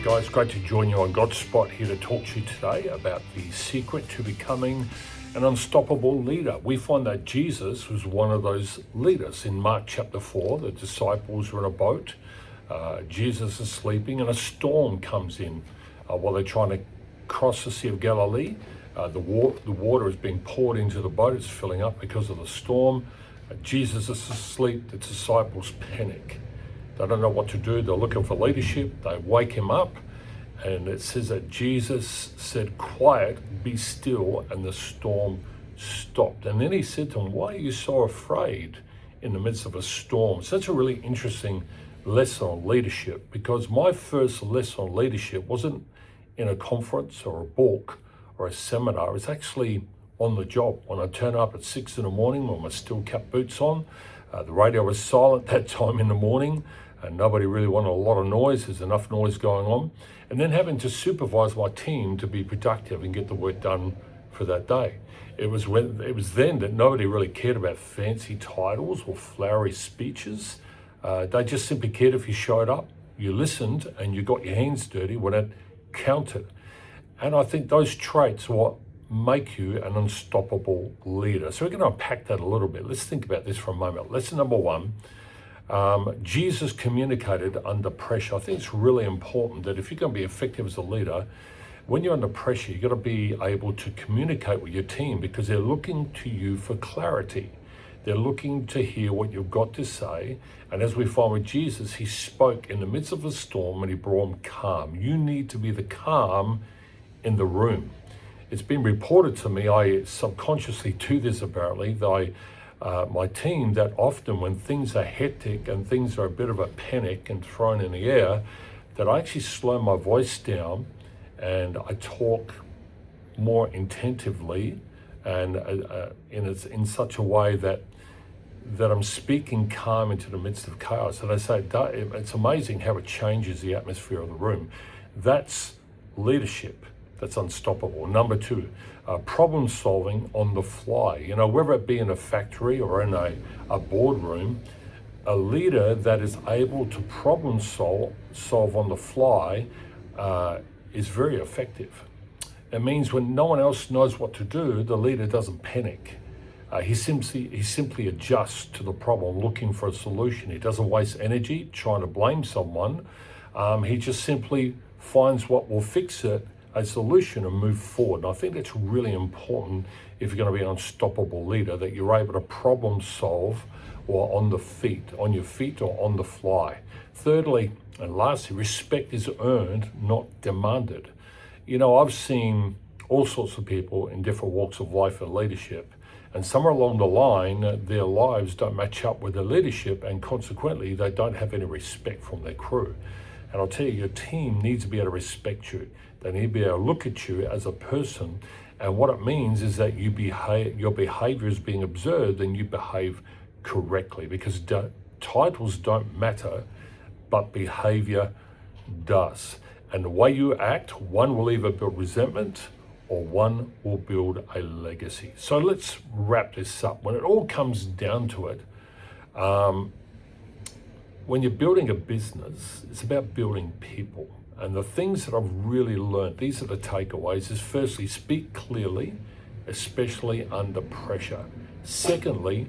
G'day guys, great to join you on Godspot, here to talk to you today about the secret to becoming an unstoppable leader. We find that Jesus was one of those leaders. In Mark chapter 4, the disciples were in a boat. Jesus is sleeping and a storm comes in while they're trying to cross the Sea of Galilee. The water is being poured into the boat. It's filling up because of the storm. Jesus is asleep. The disciples panic. They don't know what to do. They're looking for leadership. They wake him up, and it says that Jesus said, "Quiet, be still," and the storm stopped. And then he said to them, "Why are you so afraid in the midst of a storm?" So that's a really interesting lesson on leadership, because my first lesson on leadership wasn't in a conference or a book or a seminar. It's actually on the job. When I turn up at 6 in the morning with my steel cap boots on, the radio was silent that time in the morning, and nobody really wanted a lot of noise. There's enough noise going on. And then having to supervise my team to be productive and get the work done for that day. It was then that nobody really cared about fancy titles or flowery speeches. They just simply cared if you showed up, you listened, and you got your hands dirty when it counted. And I think those traits are what make you an unstoppable leader. So we're going to unpack that a little bit. Let's think about this for a moment. Lesson number one, Jesus communicated under pressure. I think it's really important that if you're going to be effective as a leader, when you're under pressure, you've got to be able to communicate with your team, because they're looking to you for clarity. They're looking to hear what you've got to say. And as we find with Jesus, he spoke in the midst of a storm and he brought them calm. You need to be the calm in the room. It's been reported to me, I subconsciously do this apparently, that my team, that often when things are hectic and things are a bit of a panic and thrown in the air, that I actually slow my voice down and I talk more intentively and in such a way that I'm speaking calm into the midst of chaos. And I say, it's amazing how it changes the atmosphere of the room. That's leadership. That's unstoppable. Number two, problem solving on the fly. You know, whether it be in a factory or in a boardroom, a leader that is able to problem solve on the fly is very effective. It means when no one else knows what to do, the leader doesn't panic. He simply adjusts to the problem, looking for a solution. He doesn't waste energy trying to blame someone. He just simply finds what will fix it, a solution, and move forward. And I think that's really important if you're going to be an unstoppable leader, that you're able to problem solve or on your feet or on the fly. Thirdly, and lastly, respect is earned, not demanded. You know, I've seen all sorts of people in different walks of life and leadership, and somewhere along the line, their lives don't match up with their leadership, and consequently, they don't have any respect from their crew. And I'll tell you, your team needs to be able to respect you. They need to be able to look at you as a person. And what it means is that your behavior is being observed and you behave correctly, because titles don't matter, but behavior does. And the way you act, one will either build resentment or one will build a legacy. So let's wrap this up. When it all comes down to it, when you're building a business, it's about building people. And the things that I've really learned, these are the takeaways, is firstly, speak clearly, especially under pressure. Secondly,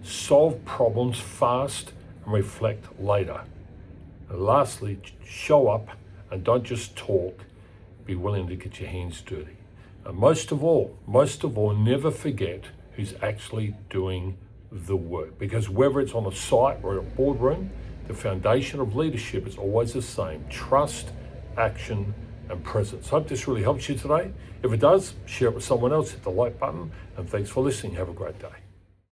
solve problems fast and reflect later. And lastly, show up and don't just talk, be willing to get your hands dirty. And most of all, never forget who's actually doing the work. Because whether it's on a site or a boardroom, the foundation of leadership is always the same: trust, action, and presence. Hope this really helps you today. If it does, share it with someone else, hit the like button, and thanks for listening. Have a great day.